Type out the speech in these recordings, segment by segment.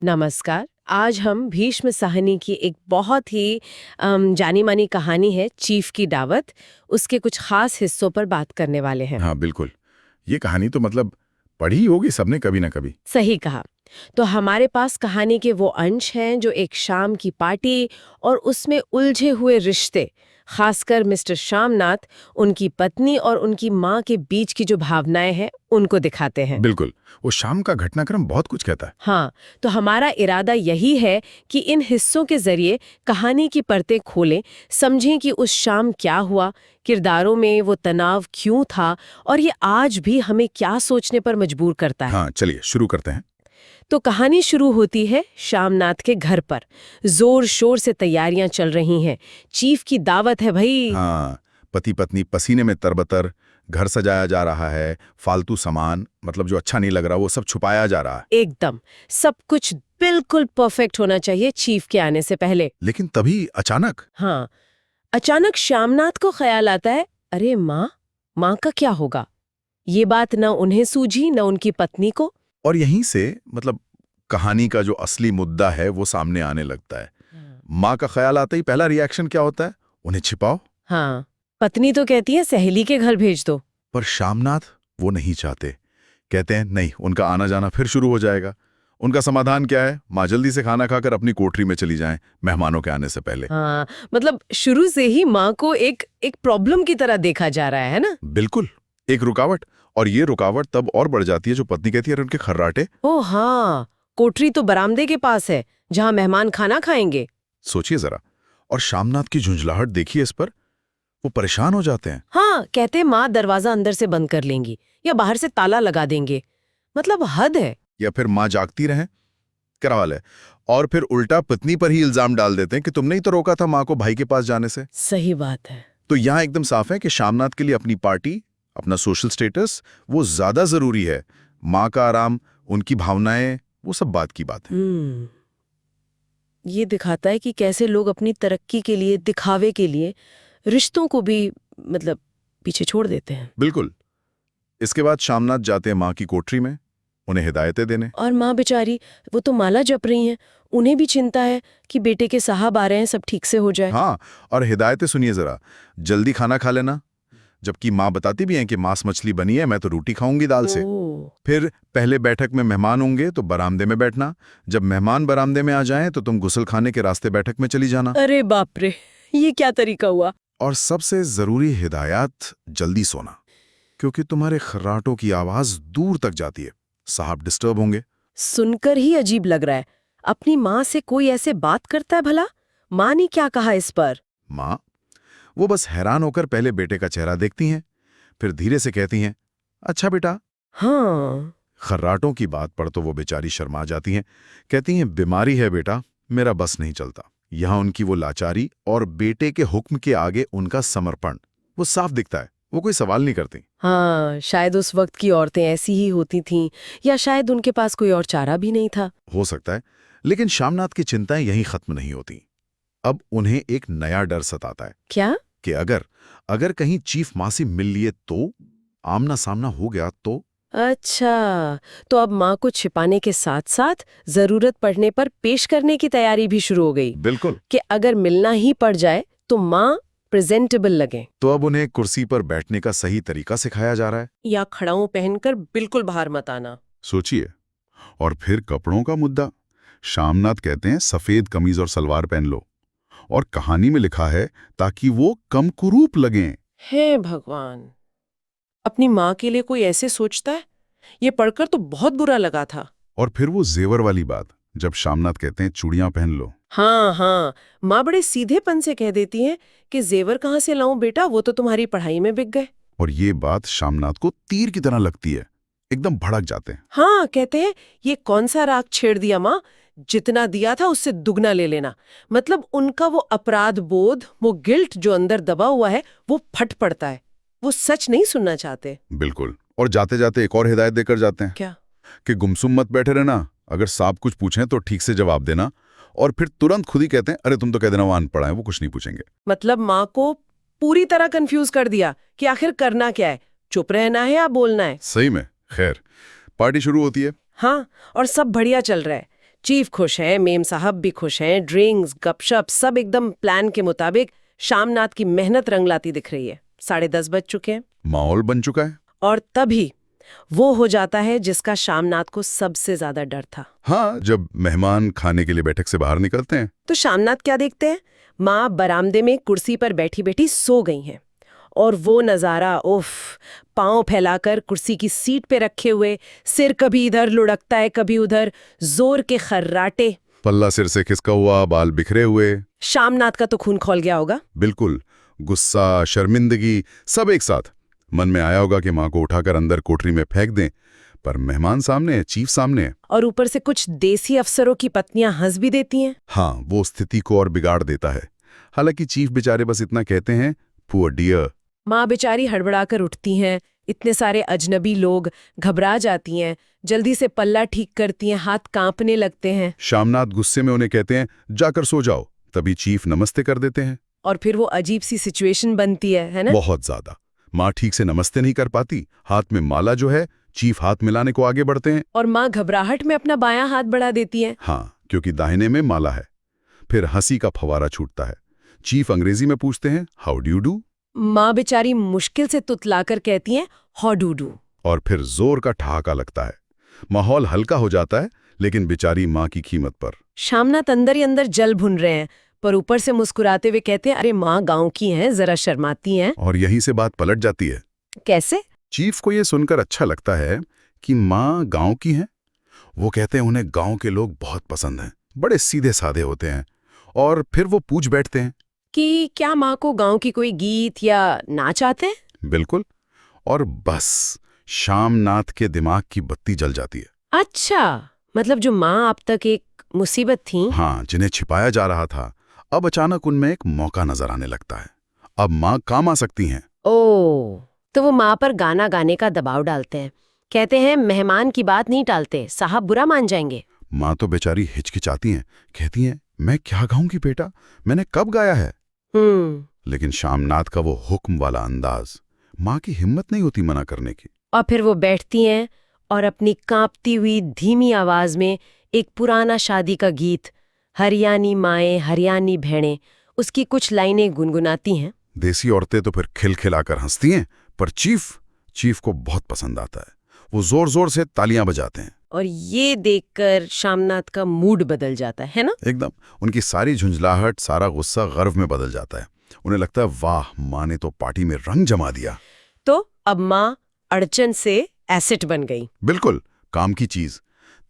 नमस्कार। आज हम भीष्म साहनी की एक बहुत ही जानी मानी कहानी है चीफ की दावत, उसके कुछ खास हिस्सों पर बात करने वाले हैं। हाँ बिल्कुल। ये कहानी तो मतलब पढ़ी होगी सबने कभी ना कभी। सही कहा। तो हमारे पास कहानी के वो अंश हैं जो एक शाम की पार्टी और उसमें उलझे हुए रिश्ते, खासकर मिस्टर श्यामनाथ, उनकी पत्नी और उनकी माँ के बीच की जो भावनाएं हैं उनको दिखाते हैं। बिल्कुल। वो शाम का घटनाक्रम बहुत कुछ कहता है। हाँ, तो हमारा इरादा यही है कि इन हिस्सों के जरिए कहानी की परतें खोलें, समझें कि उस शाम क्या हुआ, किरदारों में वो तनाव क्यों था और ये आज भी हमें क्या सोचने पर मजबूर करता है। हाँ चलिए शुरू करते हैं। तो कहानी शुरू होती है श्यामनाथ के घर पर। जोर शोर से तैयारियां चल रही हैं। चीफ की दावत है भाई। हाँ, पति पत्नी पसीने में तरबतर, घर सजाया जा रहा है, फालतू सामान मतलब जो अच्छा नहीं लग रहा वो सब छुपाया जा रहा है। एकदम सब कुछ बिल्कुल परफेक्ट होना चाहिए चीफ के आने से पहले। लेकिन तभी अचानक हाँ, अचानक श्यामनाथ को ख्याल आता है, अरे माँ का क्या होगा? ये बात न उन्हें सूझी न उनकी पत्नी को। और यहीं से मतलब कहानी का जो असली मुद्दा है वो सामने आने लगता है। माँ का ख्याल आते ही पहला रिएक्शन क्या होता है? उन्हें छिपाओ। हाँ, पत्नी तो कहती है सहेली के घर भेज दो। पर श्यामनाथ वो नहीं चाहते। कहते हैं नहीं, उनका आना जाना फिर शुरू हो जाएगा। उनका समाधान क्या है? माँ जल्दी से खाना खाकर अपनी कोठरी में चली जाएं, मेहमानों के आने से पहले। हाँ, मतलब शुरू से ही माँ को एक एक प्रॉब्लम की तरह देखा जा रहा है ना? बिल्कुल, एक रुकावट। और ये रुकावट तब और बढ़ जाती है जो पत्नी कहती है अरे उनके खर्राटे। ओ हाँ, कोठरी तो बरामदे के पास है, जहाँ मेहमान खाना खाएंगे। सोचिए जरा। और श्यामनाथ की झुंझलाहट देखिए इस पर। वो परेशान हो जाते हैं। हाँ, कहते माँ दरवाजा अंदर से बंद कर लेंगी या बाहर से ताला लगा देंगे। मतलब हद है। या फिर माँ जागती रहे, करावाल है। और फिर उल्टा पत्नी पर ही इल्जाम डाल देते हैं कि तुमने ही तो रोका था माँ को भाई के पास जाने से। सही बात है। तो यहाँ एकदम साफ है कि श्यामनाथ के लिए अपनी पार्टी, अपना सोशल स्टेटस वो ज्यादा जरूरी है। माँ का आराम, उनकी भावनाएं, वो सब बात की बात है। ये दिखाता है कि कैसे लोग अपनी तरक्की के लिए, दिखावे के लिए रिश्तों को भी मतलब पीछे छोड़ देते हैं। बिल्कुल। इसके बाद श्यामनाथ जाते हैं माँ की कोठरी में, उन्हें हिदायतें देने। और माँ बेचारी, वो तो माला जप रही हैं, उन्हें भी चिंता है कि बेटे के साहब आ रहे हैं, सब ठीक से हो जाए। हाँ, और हिदायतें सुनिए जरा। जल्दी खाना खा लेना, जबकि माँ बताती भी हैं कि मांस मछली बनी है, मैं तो रोटी खाऊंगी दाल से। ओह, फिर पहले बैठक में मेहमान होंगे तो बरामदे में बैठना, जब मेहमान बरामदे में आ जाएं तो तुम गुसल खाने के रास्ते बैठक में चली जाना। अरे बाप रे, ये क्या तरीका हुआ? और सबसे जरूरी हिदायत, जल्दी सोना, क्योंकि तुम्हारे खर्राटों की आवाज दूर तक जाती है, साहब डिस्टर्ब होंगे। सुनकर ही अजीब लग रहा है। अपनी माँ से कोई ऐसे बात करता है भला? माँ ने क्या कहा इस पर? माँ वो बस हैरान होकर पहले बेटे का चेहरा देखती हैं, फिर धीरे से कहती हैं, अच्छा बेटा। हाँ, खर्राटों की बात पर तो वो बेचारी शर्मा जाती हैं, कहती हैं बीमारी है बेटा, मेरा बस नहीं चलता। यहाँ उनकी वो लाचारी और बेटे के हुक्म के आगे उनका समर्पण वो साफ दिखता है। वो कोई सवाल नहीं करती। हाँ, शायद उस वक्त की औरतें ऐसी ही होती थीं, या शायद उनके पास कोई और चारा भी नहीं था। हो सकता है। लेकिन श्यामनाथ की चिंताएं यहीं खत्म नहीं होती। अब उन्हें एक नया डर सताता है क्या? कि अगर कहीं चीफ माँ से मिल लिए तो, आमना सामना हो गया तो। अच्छा, तो अब माँ को छिपाने के साथ साथ जरूरत पड़ने पर पेश करने की तैयारी भी शुरू हो गई बिल्कुल। कि अगर मिलना ही पड़ जाए तो माँ प्रेजेंटेबल लगे। तो अब उन्हें कुर्सी पर बैठने का सही तरीका सिखाया जा रहा है। या खड़ाऊं पहनकर बिल्कुल बाहर मत आना। सोचिए। और फिर कपड़ों का मुद्दा। श्यामनाथ कहते हैं सफेद कमीज और सलवार पहन लो, और कहानी में लिखा है ताकि वो कम कुरूप लगें। हे भगवान, अपनी माँ के लिए कोई ऐसे सोचता है? ये पढ़कर तो बहुत बुरा लगा था। और फिर वो जेवर वाली बात, जब श्यामनाथ कहते हैं चूड़ियां पहन लो। हाँ हाँ, माँ बड़े सीधेपन से कह देती है कि जेवर कहाँ से लाऊं बेटा, वो तो तुम्हारी पढ़ाई में बिक गए। और ये बात श्यामनाथ को तीर की तरह लगती है, एकदम भड़क जाते हैं। हाँ, कहते हैं ये कौन सा राग छेड़ दिया माँ, जितना दिया था उससे दुगना ले लेना। मतलब उनका वो अपराध बोध, वो गिल्ट जो अंदर दबा हुआ है, वो फट पड़ता है। वो सच नहीं सुनना चाहते। बिल्कुल। और जाते जाते एक और हिदायत देकर जाते हैं क्या? कि गुमसुम मत बैठे रहना, अगर सांप कुछ पूछें तो ठीक से जवाब देना। और फिर तुरंत खुद ही कहते हैं अरे तुम तो कह देना वो अनपढ़ है, वो कुछ नहीं पूछेंगे। मतलब माँ को पूरी तरह कंफ्यूज कर दिया कि आखिर करना क्या है, चुप रहना है या बोलना है। सही में। खैर, पार्टी शुरू होती है। हाँ, और सब बढ़िया चल रहा है। चीफ खुश है, मेम साहब भी खुश हैं, ड्रिंक्स गपशप सब एकदम प्लान के मुताबिक। शामनाथ की मेहनत रंग लाती दिख रही है। 10:30 बज चुके हैं माहौल बन चुका है। और तभी वो हो जाता है जिसका शामनाथ को सबसे ज्यादा डर था। हाँ, जब मेहमान खाने के लिए बैठक से बाहर निकलते हैं तो शामनाथ क्या देखते हैं? माँ बरामदे में कुर्सी पर बैठी बैठी सो गई हैं। और वो नजारा, उफ, पांव फैलाकर कुर्सी की सीट पे रखे हुए, सिर कभी इधर लुढ़कता है कभी उधर, जोर के खर्राटे, पल्ला सिर से खिसका हुआ, बाल बिखरे हुए। शामनाथ का तो खून खौल गया होगा। बिल्कुल, गुस्सा, शर्मिंदगी सब एक साथ। मन में आया होगा कि माँ को उठाकर अंदर कोठरी में फेंक दें, पर मेहमान सामने है, चीफ सामने है। और ऊपर से कुछ देसी अफसरों की पत्नियां हंस भी देती हैं। हाँ, वो स्थिति को और बिगाड़ देता है। हालांकि चीफ बेचारे बस इतना कहते हैं, पुअर डियर। माँ बेचारी हड़बड़ाकर उठती हैं। इतने सारे अजनबी लोग, घबरा जाती हैं, जल्दी से पल्ला ठीक करती हैं, हाथ कांपने लगते हैं। शामनाथ गुस्से में उन्हें कहते हैं, जाकर सो जाओ। तभी चीफ नमस्ते कर देते हैं। और फिर वो अजीब सी सिचुएशन बनती है ना? बहुत ज्यादा। माँ ठीक से नमस्ते नहीं कर पाती, हाथ में माला जो है, चीफ हाथ मिलाने को आगे बढ़ते हैं। और माँ घबराहट में अपना बायां हाथ बढ़ा देती है। हाँ, क्योंकि दाहिने में माला है। फिर हंसी का फवारा छूटता है। चीफ अंग्रेजी में पूछते हैं, हाउ डू यू डू? माँ बेचारी मुश्किल से तुतलाकर कहती हैं, हाउ डू डू। और फिर जोर का ठहाका लगता है। माहौल हल्का हो जाता है, लेकिन बेचारी माँ की कीमत पर। शामनाथ अंदर ही अंदर जल भुन रहे हैं, पर ऊपर से मुस्कुराते हुए कहते हैं, अरे माँ गांव की हैं, जरा शर्माती हैं। और यहीं से बात पलट जाती है। कैसे? चीफ को यह सुनकर अच्छा लगता है कि माँ गांव की हैं। वो कहते हैं उन्हें गांव के लोग बहुत पसंद हैं, बड़े सीधे साधे होते हैं। और फिर वो पूछ बैठते हैं कि क्या माँ को गांव की कोई गीत या नाच आते हैं? बिल्कुल। और बस शामनाथ के दिमाग की बत्ती जल जाती है। अच्छा, मतलब जो माँ अब तक एक मुसीबत थी, हाँ, जिन्हें छिपाया जा रहा था, अब अचानक उनमें एक मौका नजर आने लगता है। अब माँ काम आ सकती हैं। ओ, तो वो माँ पर गाना गाने का दबाव डालते हैं। कहते हैं मेहमान की बात नहीं टालते, साहब बुरा मान जाएंगे। माँ तो बेचारी हिचकिचाती हैं, कहती हैं, मैं क्या गाऊंगी बेटा, मैंने कब गाया है? लेकिन शामनाथ का वो हुक्म वाला अंदाज, माँ की हिम्मत नहीं होती मना करने की। और फिर वो बैठती हैं और अपनी कांपती हुई धीमी आवाज में एक पुराना शादी का गीत, हरियाणी माएं हरियाणी भेड़ें, उसकी कुछ लाइनें गुनगुनाती हैं। देसी औरतें तो फिर खिलखिलाकर हंसती हैं, पर चीफ को बहुत पसंद आता है। वो जोर जोर से तालियां बजाते हैं। और ये देखकर शामनाथ का मूड बदल जाता है ना? एकदम। उनकी सारी झुंझलाहट, सारा गुस्सा गर्व में बदल जाता है। उन्हें लगता है, वाह, माँ ने तो पार्टी में रंग जमा दिया। तो अब माँ अड़चन से एसेट बन गई। बिल्कुल, काम की चीज।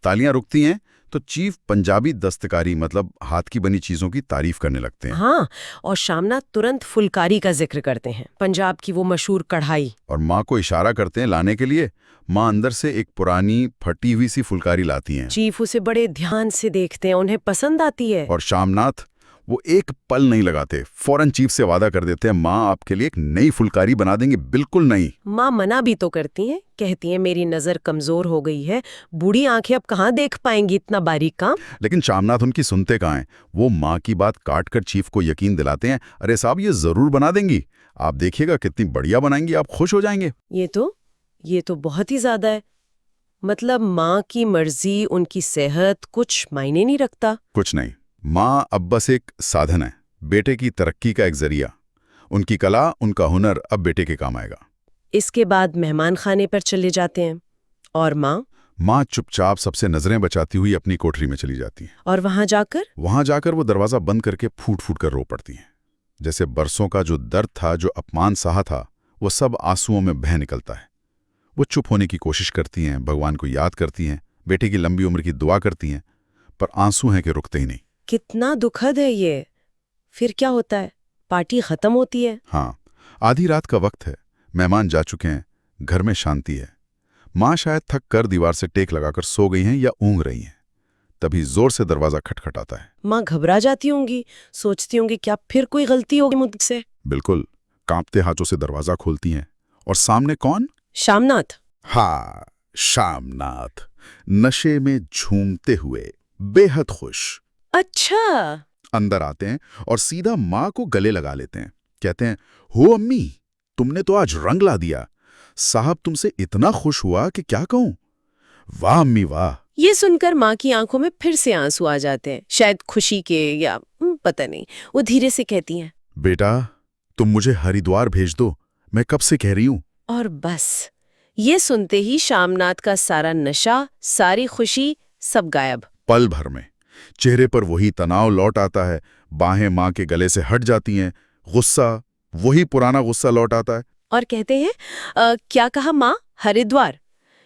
तालियां रुकती हैं तो चीफ पंजाबी दस्तकारी, मतलब हाथ की बनी चीजों की तारीफ करने लगते हैं। हाँ, और शामनाथ तुरंत फुलकारी का जिक्र करते हैं, पंजाब की वो मशहूर कढ़ाई। और माँ को इशारा करते हैं लाने के लिए। माँ अंदर से एक पुरानी फटी हुई सी फुलकारी लाती हैं। चीफ उसे बड़े ध्यान से देखते हैं, उन्हें पसंद आती है। और शामनाथ वो एक पल नहीं लगाते, फौरन चीफ से वादा कर देते हैं, माँ आपके लिए एक नई फुलकारी बना देंगे। बिल्कुल नहीं। माँ मना भी तो करती हैं, कहती हैं मेरी नजर कमजोर हो गई है, बूढ़ी आंखें अब कहाँ देख पाएंगी इतना बारीक काम। लेकिन शामनाथ उनकी सुनते कहाँ हैं। वो माँ की बात काट कर चीफ को यकीन दिलाते हैं, अरे साहब, ये जरूर बना देंगी, आप देखिएगा कितनी बढ़िया बनाएंगी, आप खुश हो जाएंगे। ये तो बहुत ही ज्यादा है। मतलब माँ की मर्जी, उनकी सेहत कुछ मायने नहीं रखता। कुछ नहीं, माँ अब बस एक साधन है, बेटे की तरक्की का एक जरिया। उनकी कला, उनका हुनर अब बेटे के काम आएगा। इसके बाद मेहमान खाने पर चले जाते हैं और माँ चुपचाप सबसे नजरें बचाती हुई अपनी कोठरी में चली जाती हैं। और वहां जाकर वो दरवाजा बंद करके फूट फूट कर रो पड़ती हैं। जैसे बरसों का जो दर्द था, जो अपमान सहा था, वो सब आंसुओं में बह निकलता है। वो चुप होने की कोशिश करती हैं, भगवान को याद करती हैं, बेटे की लंबी उम्र की दुआ करती हैं, पर आंसू हैं कि रुकते ही नहीं। कितना दुखद है ये। फिर क्या होता है? पार्टी खत्म होती है। हाँ, आधी रात का वक्त है, मेहमान जा चुके हैं, घर में शांति है। माँ शायद थक कर दीवार से टेक लगाकर सो गई हैं या ऊँग रही हैं। तभी जोर से दरवाजा खटखटाता है। माँ घबरा जाती होंगी, सोचती होंगी क्या फिर कोई गलती होगी मुझसे। बिल्कुल, कांपते हाथों से दरवाजा खोलती हैं। और सामने कौन? शामनाथ। हाँ, शामनाथ, नशे में झूमते हुए, बेहद खुश। अच्छा। अंदर आते हैं और सीधा माँ को गले लगा लेते हैं। कहते हैं, हो अम्मी, तुमने तो आज रंग ला दिया। साहब तुमसे इतना खुश हुआ कि क्या कहूं। वाह अम्मी वाह। ये सुनकर माँ की आंखों में फिर से आंसू आ जाते हैं, शायद खुशी के या पता नहीं। वो धीरे से कहती हैं, बेटा तुम मुझे हरिद्वार भेज दो, मैं कब से कह रही हूं। और बस ये सुनते ही शामनाथ का सारा नशा, सारी खुशी, सब गायब। पल भर में चेहरे पर वही तनाव लौट आता है, बाहें माँ के गले से हट जाती हैं, गुस्सा, वही पुराना गुस्सा लौट आता है। और कहते हैं, क्या कहा माँ, हरिद्वार?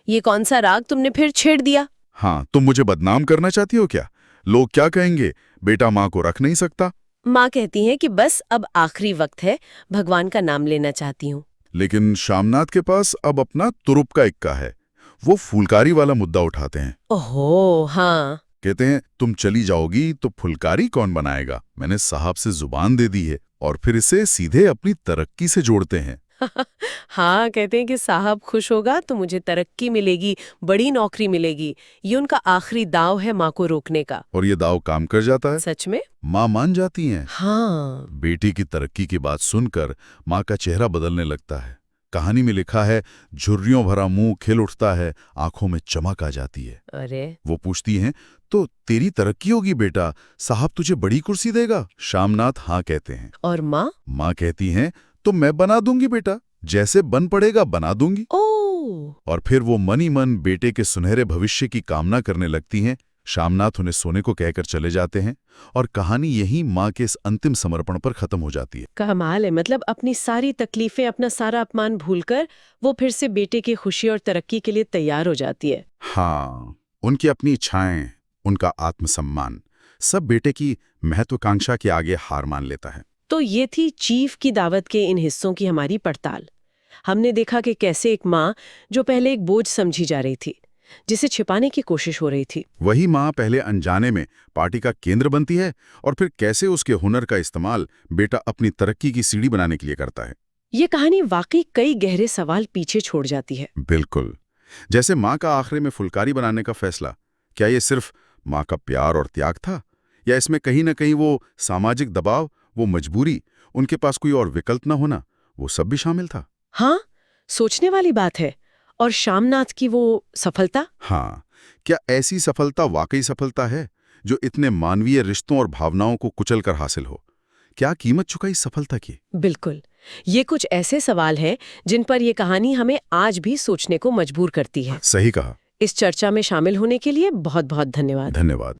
ये कौन सा राग तुमने फिर छेड़ दिया? हाँ, तुम मुझे बदनाम करना चाहती हो क्या? लोग क्या कहेंगे, बेटा माँ को रख नहीं सकता। माँ कहती हैं कि बस अब आखिरी वक्त है, भगवान का नाम लेना चाहती हूँ। लेकिन शामनाथ के पास अब अपना तुरुप का इक्का है। वो फुलकारी वाला मुद्दा उठाते हैं। ओहो, हाँ। कहते हैं तुम चली जाओगी तो फुलकारी कौन बनाएगा? मैंने साहब से जुबान दे दी है। और फिर इसे सीधे अपनी तरक्की से जोड़ते हैं। हाँ, कहते हैं कि साहब खुश होगा तो मुझे तरक्की मिलेगी, बड़ी नौकरी मिलेगी। ये उनका आखिरी दाव है माँ को रोकने का। और ये दाव काम कर जाता है। सच में? माँ मान जाती हैं। हाँ। बेटी की तरक्की की बात सुनकर माँ का चेहरा बदलने लगता है। कहानी में लिखा है, झुर्रियों भरा मुंह खिल उठता है, आंखों में चमक आ जाती है। अरे, वो पूछती हैं, तो तेरी तरक्की होगी बेटा, साहब तुझे बड़ी कुर्सी देगा? शामनाथ हाँ कहते हैं। और माँ? माँ कहती हैं, तो मैं बना दूंगी बेटा, जैसे बन पड़ेगा बना दूंगी। ओह। और फिर वो मन ही मन बेटे के सुनहरे भविष्य की कामना करने लगती हैं। शामनाथ उन्हें सोने को कहकर चले जाते हैं और कहानी यहीं माँ के इस अंतिम समर्पण पर खत्म हो जाती है। कमाल है, मतलब अपनी सारी तकलीफें, अपना सारा अपमान भूलकर वो फिर से बेटे की खुशी और तरक्की के लिए तैयार हो जाती है। हाँ, उनकी अपनी इच्छाएं, उनका आत्मसम्मान, सब बेटे की महत्वाकांक्षा के आगे हार मान लेता है। तो ये थी चीफ की दावत के इन हिस्सों की हमारी पड़ताल। हमने देखा कि कैसे एक माँ जो पहले एक बोझ समझी जा रही थी, जिसे छिपाने की कोशिश हो रही थी, वही माँ पहले अनजाने में पार्टी का केंद्र बनती है और फिर कैसे उसके हुनर का इस्तेमाल बेटा अपनी तरक्की की सीढ़ी बनाने के लिए करता है। ये कहानी वाकई कई गहरे सवाल पीछे छोड़ जाती है। बिल्कुल। जैसे माँ का आखिरी में फुलकारी बनाने का फैसला, क्या ये सिर्फ माँ का प्यार और त्याग था, या इसमें कहीं ना कहीं वो सामाजिक दबाव, वो मजबूरी, उनके पास कोई और विकल्प न होना, वो सब भी शामिल था? हाँ, सोचने वाली बात है। और शामनाथ की वो सफलता? हाँ, क्या ऐसी सफलता वाकई सफलता है जो इतने मानवीय रिश्तों और भावनाओं को कुचल कर हासिल हो? क्या कीमत चुकाई सफलता की? बिल्कुल। ये कुछ ऐसे सवाल हैं जिन पर ये कहानी हमें आज भी सोचने को मजबूर करती है। सही कहा। इस चर्चा में शामिल होने के लिए बहुत बहुत धन्यवाद। धन्यवाद।